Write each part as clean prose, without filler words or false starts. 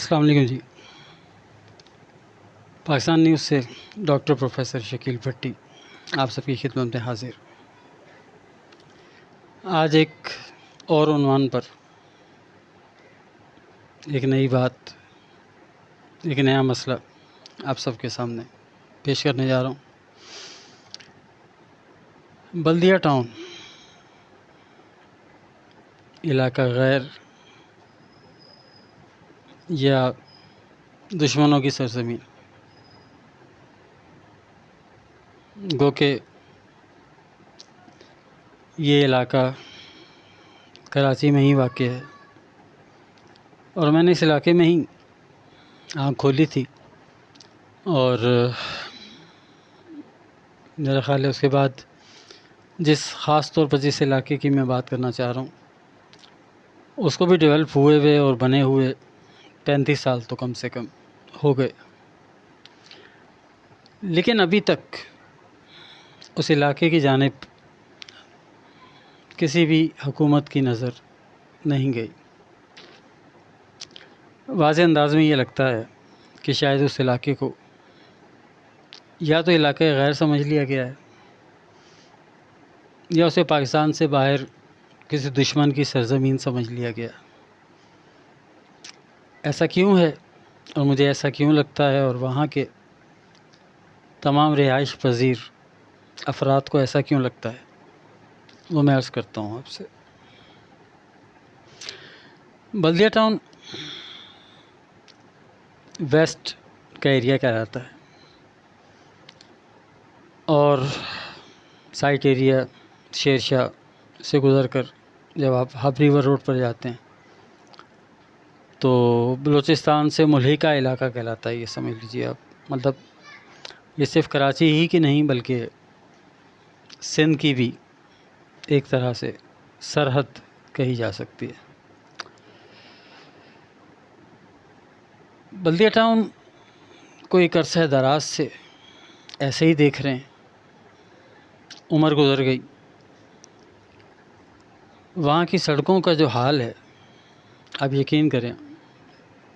السلام علیکم جی۔ پاکستان نیوز سے ڈاکٹر پروفیسر شکیل بھٹی آپ سب کی خدمت میں حاضر۔ آج ایک اور عنوان پر ایک نئی بات، ایک نیا مسئلہ آپ سب کے سامنے پیش کرنے جا رہا ہوں۔ بلدیہ ٹاؤن علاقہ غیر یا دشمنوں کی سرزمین، گو کہ یہ علاقہ کراچی میں ہی واقع ہے، اور میں نے اس علاقے میں ہی آنکھ کھولی تھی، اور میرا خیال ہے اس کے بعد جس خاص طور پر جس علاقے کی میں بات کرنا چاہ رہا ہوں اس کو بھی ڈیولپ ہوئے اور بنے ہوئے 35 سال تو کم سے کم ہو گئے، لیکن ابھی تک اس علاقے کی جانب کسی بھی حکومت کی نظر نہیں گئی۔ واضح انداز میں یہ لگتا ہے کہ شاید اس علاقے کو یا تو علاقہ غیر سمجھ لیا گیا ہے، یا اسے پاکستان سے باہر کسی دشمن کی سرزمین سمجھ لیا گیا۔ ایسا کیوں ہے اور مجھے ایسا کیوں لگتا ہے، اور وہاں کے تمام رہائش پذیر افراد کو ایسا کیوں لگتا ہے، وہ میں عرض کرتا ہوں آپ سے۔ بلدیہ ٹاؤن ویسٹ کا ایریا کہلاتا ہے، اور سائٹ ایریا شیر شاہ سے گزر کر جب آپ ہب ریور روڈ پر جاتے ہیں تو بلوچستان سے ملحقہ علاقہ کہلاتا ہے، یہ سمجھ لیجیے آپ۔ مطلب یہ صرف کراچی ہی کی نہیں بلکہ سندھ کی بھی ایک طرح سے سرحد کہی جا سکتی ہے۔ بلدیہ ٹاؤن کو ایک عرصہ دراز سے ایسے ہی دیکھ رہے ہیں، عمر گزر گئی، وہاں کی سڑکوں کا جو حال ہے آپ یقین کریں،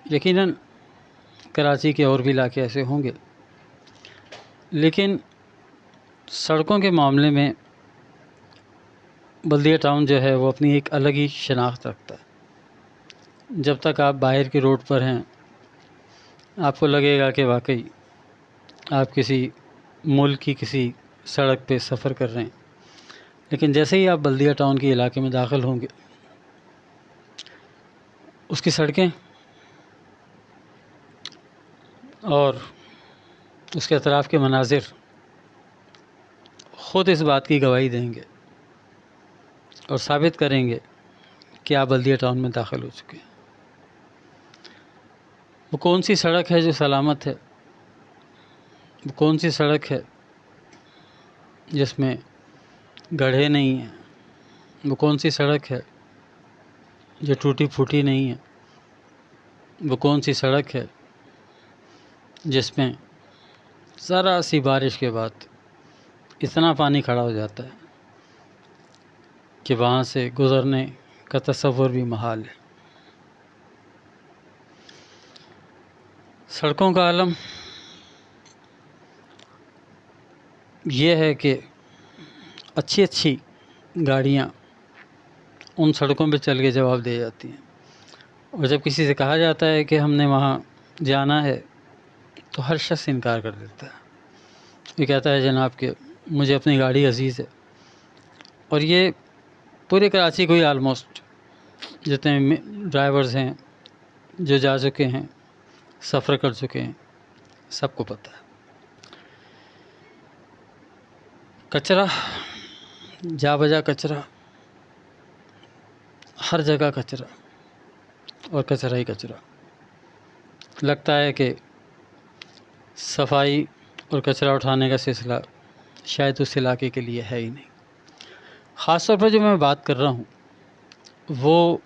یقیناً کراچی کے اور بھی علاقے ایسے ہوں گے، لیکن سڑکوں کے معاملے میں بلدیہ ٹاؤن جو ہے وہ اپنی ایک الگ ہی شناخت رکھتا ہے۔ جب تک آپ باہر کی روڈ پر ہیں آپ کو لگے گا کہ واقعی آپ کسی ملک کی کسی سڑک پہ سفر کر رہے ہیں، لیکن جیسے ہی آپ بلدیہ ٹاؤن کے علاقے میں داخل ہوں گے اس کی سڑکیں اور اس کے اطراف کے مناظر خود اس بات کی گواہی دیں گے اور ثابت کریں گے کہ آپ بلدیہ ٹاؤن میں داخل ہو چکے ہیں۔ وہ کون سی سڑک ہے جو سلامت ہے، وہ کون سی سڑک ہے جس میں گڑھے نہیں ہیں، وہ کون سی سڑک ہے جو ٹوٹی پھوٹی نہیں ہے، وہ کون سی سڑک ہے جس میں ذرا سی بارش کے بعد اتنا پانی کھڑا ہو جاتا ہے کہ وہاں سے گزرنے کا تصور بھی محال ہے۔ سڑکوں کا عالم یہ ہے کہ اچھی گاڑیاں ان سڑکوں پہ چل کے جواب دے جاتی ہیں، اور جب کسی سے کہا جاتا ہے کہ ہم نے وہاں جانا ہے تو ہر شخص انکار کر دیتا ہے۔ یہ کہتا ہے جناب کہ مجھے اپنی گاڑی عزیز ہے، اور یہ پورے کراچی کو ہی آلموسٹ جتنے ڈرائیورز ہیں جو جا چکے ہیں، سفر کر چکے ہیں، سب کو پتہ ہے۔ کچرا، جا بجا کچرا، ہر جگہ کچرا اور کچرا ہی کچرا۔ لگتا ہے کہ صفائی اور کچرا اٹھانے کا سلسلہ شاید اس علاقے کے لیے ہے ہی نہیں۔ خاص طور پر جو میں بات کر رہا ہوں وہ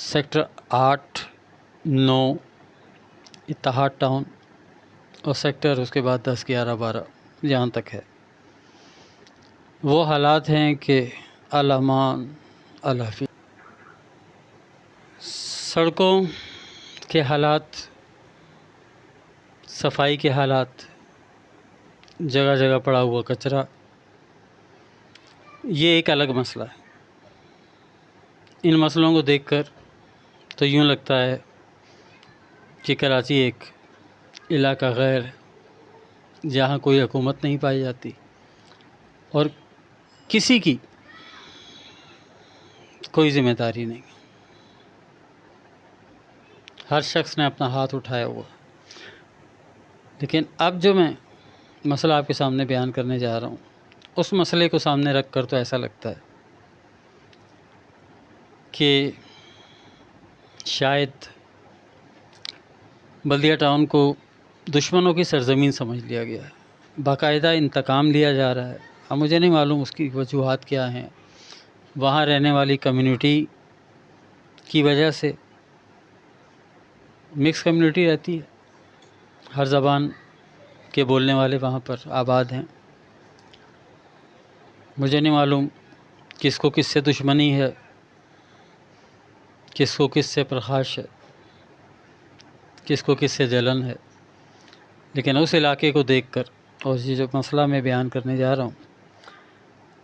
سیکٹر 8، 9 اتحاد ٹاؤن اور سیکٹر اس کے بعد 10، 11، 12 جہاں تک ہے، وہ حالات ہیں کہ الامان الحفیظ سڑکوں کے حالات، صفائی کے حالات، جگہ جگہ پڑا ہوا کچرا، یہ ایک الگ مسئلہ ہے۔ ان مسئلوں کو دیکھ کر تو یوں لگتا ہے کہ کراچی ایک علاقہ غیر ہے، جہاں کوئی حکومت نہیں پائی جاتی اور کسی کی کوئی ذمہ داری نہیں، ہر شخص نے اپنا ہاتھ اٹھایا ہوا۔ لیکن اب جو میں مسئلہ آپ کے سامنے بیان کرنے جا رہا ہوں، اس مسئلے کو سامنے رکھ کر تو ایسا لگتا ہے کہ شاید بلدیہ ٹاؤن کو دشمنوں کی سرزمین سمجھ لیا گیا ہے، باقاعدہ انتقام لیا جا رہا ہے۔ اب مجھے نہیں معلوم اس کی وجوہات کیا ہیں، وہاں رہنے والی کمیونٹی کی وجہ سے، مکس کمیونٹی رہتی ہے، ہر زبان کے بولنے والے وہاں پر آباد ہیں۔ مجھے نہیں معلوم کس کو کس سے دشمنی ہے، کس کو کس سے پرخاش ہے، کس کو کس سے جلن ہے، لیکن اس علاقے کو دیکھ کر اور یہ جو مسئلہ میں بیان کرنے جا رہا ہوں،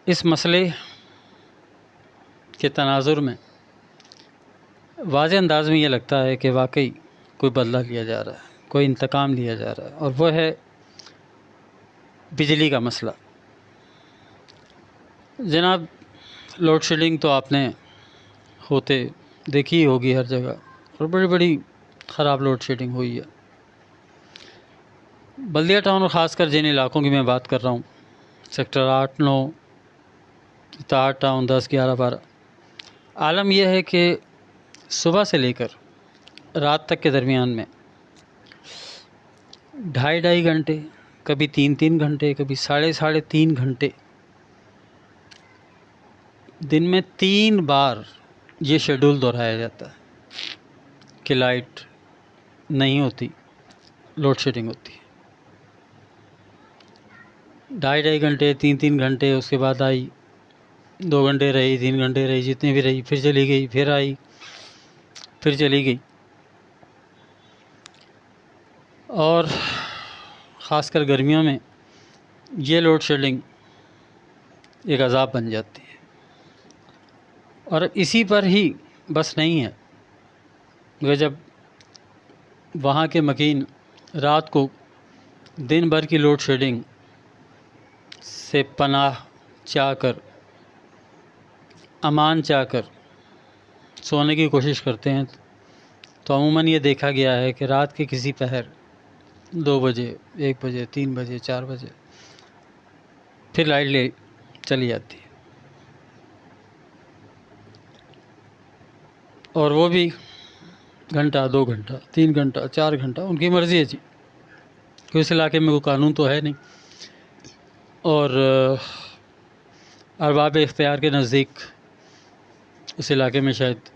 اس مسئلے کے تناظر میں واضح انداز میں یہ لگتا ہے کہ واقعی کوئی بدلہ لیا جا رہا ہے، کوئی انتقام لیا جا رہا ہے، اور وہ ہے بجلی کا مسئلہ۔ جناب، لوڈ شیڈنگ تو آپ نے ہوتے دیکھی ہی ہوگی ہر جگہ، اور بڑی بڑی خراب لوڈ شیڈنگ ہوئی ہے۔ بلدیہ ٹاؤن اور خاص کر جن علاقوں کی میں بات کر رہا ہوں، سیکٹر 8، 9، اتحاد ٹاؤن 10، 11، 12، عالم یہ ہے کہ صبح سے لے کر رات تک کے درمیان میں 2.5 گھنٹے، کبھی 3 گھنٹے، کبھی 3.5 گھنٹے، دن میں 3 بار یہ شیڈول دہرایا جاتا ہے کہ لائٹ نہیں ہوتی، لوڈ شیڈنگ ہوتی ہے۔ 2.5 گھنٹے، 3 گھنٹے، اس کے بعد آئی، 2 گھنٹے رہی، 3 گھنٹے رہی، جتنی بھی رہی، پھر چلی گئی، پھر آئی، پھر چلی گئی۔ اور خاص کر گرمیوں میں یہ لوڈ شیڈنگ ایک عذاب بن جاتی ہے، اور اسی پر ہی بس نہیں ہے، مگر جب وہاں کے مکین رات کو دن بھر کی لوڈ شیڈنگ سے پناہ چاہ کر، امان چاہ کر سونے کی کوشش کرتے ہیں، تو عموماً یہ دیکھا گیا ہے کہ رات کے کسی پہر 2 بجے، 1 بجے، 3 بجے، 4 بجے پھر لائٹ لے چلی جاتی ہے، اور وہ بھی گھنٹہ، 2 گھنٹہ، 3 گھنٹہ، 4 گھنٹہ، ان کی مرضی ہے جی، کہ اس علاقے میں کوئی قانون تو ہے نہیں، اور ارباب اختیار کے نزدیک اس علاقے میں شاید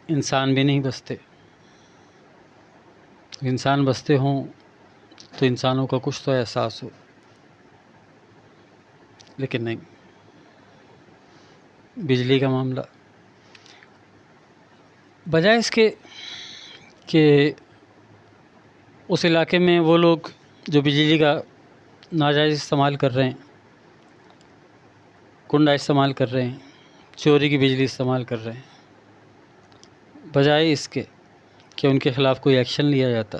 انسان بھی نہیں بستے۔ انسان بستے ہوں تو انسانوں کا کچھ تو احساس ہو، لیکن نہیں۔ بجلی کا معاملہ، بجائے اس کے کہ اس علاقے میں وہ لوگ جو بجلی کا ناجائز استعمال کر رہے ہیں، کنڈا استعمال کر رہے ہیں، چوری کی بجلی استعمال کر رہے ہیں، بجائے اس کے کہ ان کے خلاف کوئی ایکشن لیا جاتا،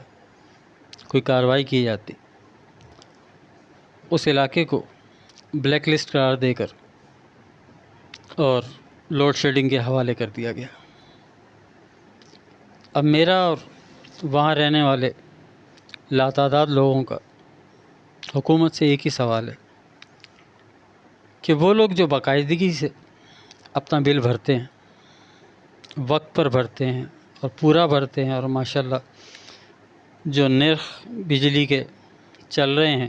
کوئی کارروائی کی جاتی، اس علاقے کو بلیک لسٹ قرار دے کر اور لوڈ شیڈنگ کے حوالے کر دیا گیا۔ اب میرا اور وہاں رہنے والے لاتعداد لوگوں کا حکومت سے ایک ہی سوال ہے کہ وہ لوگ جو باقاعدگی سے اپنا بل بھرتے ہیں، وقت پر بھرتے ہیں اور پورا بھرتے ہیں، اور ماشاءاللہ جو نرخ بجلی کے چل رہے ہیں،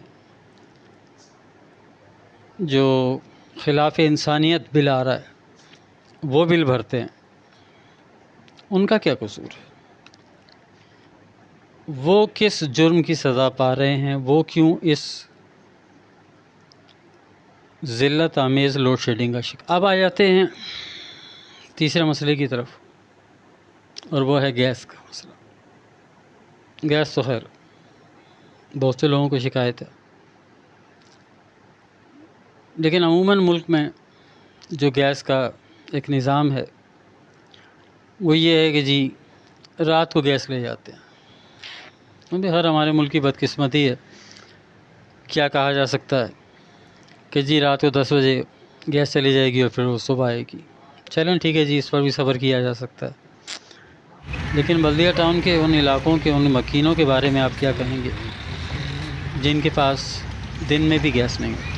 جو خلاف انسانیت بل آ رہا ہے، وہ بل بھرتے ہیں، ان کا کیا قصور ہے؟ وہ کس جرم کی سزا پا رہے ہیں؟ وہ کیوں اس ذلت آمیز لوڈ شیڈنگ کا شکار؟ اب آ جاتے ہیں تیسرے مسئلے کی طرف، اور وہ ہے گیس کا مسئلہ۔ گیس تو خیر بہت سے لوگوں کو شکایت ہے، لیکن عموماً ملک میں جو گیس کا ایک نظام ہے وہ یہ ہے کہ جی رات کو گیس لے جاتے ہیں۔ ابھی ہر ہمارے ملک کی بدقسمتی ہے، کیا کہا جا سکتا ہے کہ جی رات کو 10 بجے گیس چلی جائے گی اور پھر وہ صبح آئے گی۔ چلیں ٹھیک ہے جی، اس پر بھی صبر کیا جا سکتا ہے، لیکن بلدیہ ٹاؤن کے ان علاقوں کے ان مکینوں کے بارے میں آپ کیا کہیں گے جن کے پاس دن میں بھی گیس نہیں ہوتی،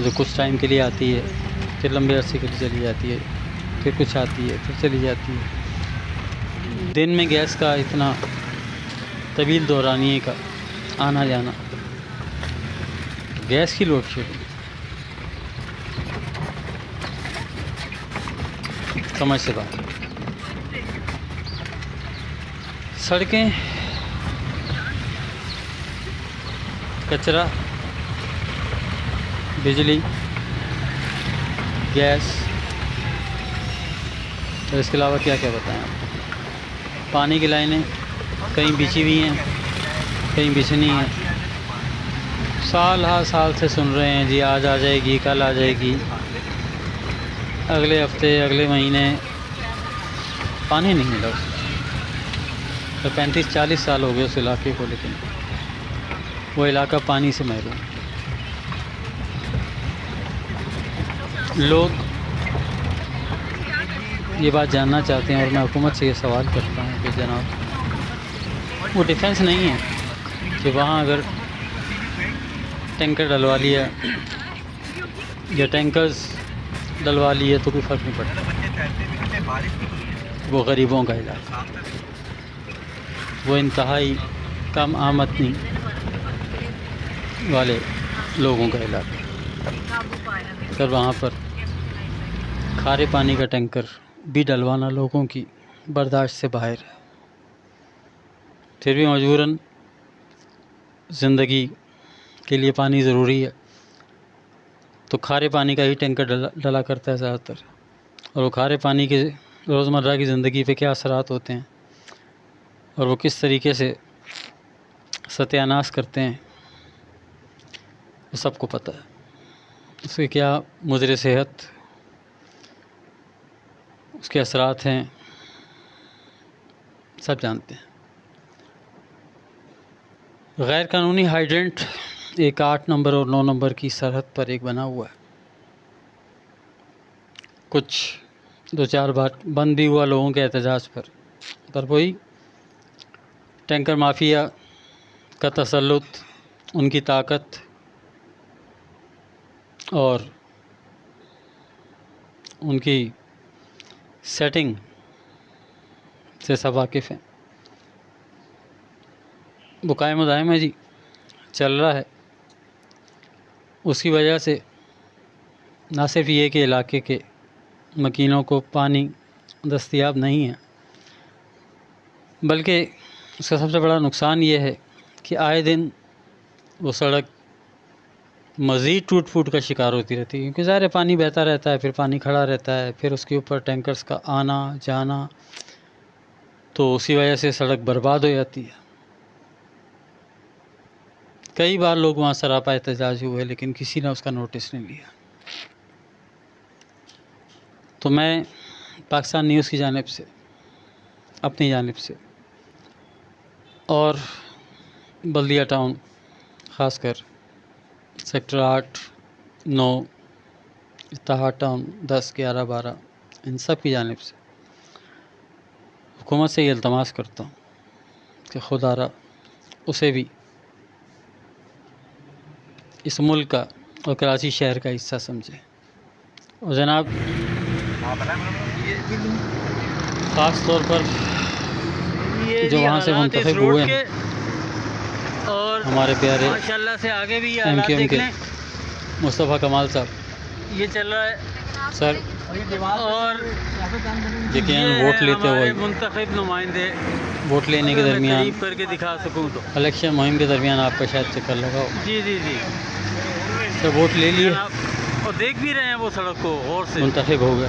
جو کچھ ٹائم کے لیے آتی ہے پھر لمبے عرصے کے لیے چلی جاتی ہے، پھر کچھ آتی ہے پھر چلی جاتی ہے۔ دن میں گیس کا اتنا طویل دورانیے کا آنا جانا، گیس کی لوڈ شیڈنگ سمجھ سے بات۔ سڑکیں، کچرا، بجلی، گیس، اور اس کے علاوہ کیا کیا بتائیں آپ؟ پانی کی لائنیں کہیں بچھی ہوئی ہیں کہیں بچھنی ہیں، سال ہر سال سے سن رہے ہیں جی آج آ جائے گی، کل آ جائے گی، اگلے ہفتے اگلے مہینے، پانی نہیں ملا اس کو۔ 35-40 سال ہو گئے اس علاقے کو، لیکن وہ علاقہ پانی سے محروم۔ لوگ یہ بات جاننا چاہتے ہیں اور میں حکومت سے یہ سوال کرتا ہوں کہ جناب وہ ڈیفنس نہیں ہے کہ وہاں اگر ٹینکر ڈلوا لیا یا ٹینکرز ڈلوا لیے تو کوئی فرق نہیں پڑتا۔ وہ غریبوں کا علاقہ، وہ انتہائی کم آمدنی والے لوگوں کا علاقہ، اگر وہاں پر کھارے پانی کا ٹینکر بھی ڈلوانا لوگوں کی برداشت سے باہر ہے، پھر بھی مجبوراً زندگی کے لیے پانی ضروری ہے تو کھارے پانی کا ہی ٹینکر ڈلا کرتا ہے زیادہ تر، اور وہ کھارے پانی کے روزمرہ کی زندگی پہ کیا اثرات ہوتے ہیں اور وہ کس طریقے سے ستیہ ناش کرتے ہیں وہ سب کو پتہ ہے، اس کے کیا مضر صحت اس کے اثرات ہیں سب جانتے ہیں۔ غیر قانونی ہائیڈرنٹ ایک 8 نمبر اور 9 نمبر کی سرحد پر ایک بنا ہوا ہے، کچھ 2-4 بار بند بھی ہوا لوگوں کے احتجاج پر وہی ٹینکر مافیا کا تسلط، ان کی طاقت اور ان کی سیٹنگ سے سب واقف ہیں۔ وہ قائم و دائم ہے جی، چل رہا ہے۔ اس کی وجہ سے نہ صرف یہ کہ علاقے کے مکینوں کو پانی دستیاب نہیں ہے، بلکہ اس کا سب سے بڑا نقصان یہ ہے کہ آئے دن وہ سڑک مزید ٹوٹ پھوٹ کا شکار ہوتی رہتی ہے، کیونکہ ظاہر ہے پانی بہتا رہتا ہے، پھر پانی کھڑا رہتا ہے، پھر اس کے اوپر ٹینکرز کا آنا جانا، تو اسی وجہ سے سڑک برباد ہو جاتی ہے۔ کئی بار لوگ وہاں سراپا احتجاج ہوئے لیکن کسی نے اس کا نوٹس نہیں لیا۔ تو میں پاکستان نیوز کی جانب سے، اپنی جانب سے اور بلدیہ ٹاؤن خاص کر سیکٹر 8، 9، اتحاد ٹاؤن 10، 11، 12 ان سب کی جانب سے حکومت سے یہ التماس کرتا ہوں کہ خدا را اسے بھی اس ملک کا اور کراچی شہر کا حصہ سمجھے، اور جناب خاص طور پر جو وہاں سے منتخب ہوئے ہیں ہمارے پیارے ایم کیو ایم کے مصطفیٰ کمال صاحب، یہ چل رہا ہے سر اور یقیناً ووٹ لیتے ہوئے منتخب نمائندے ووٹ لینے کے درمیان قریب کر کے دکھا سکوں تو الیکشن مہم کے درمیان آپ کا شاید چکر لگا ہو، جی سر ووٹ لے لیے، اور دیکھ بھی رہے ہیں وہ سڑک کو غور سے، منتخب ہو گئے،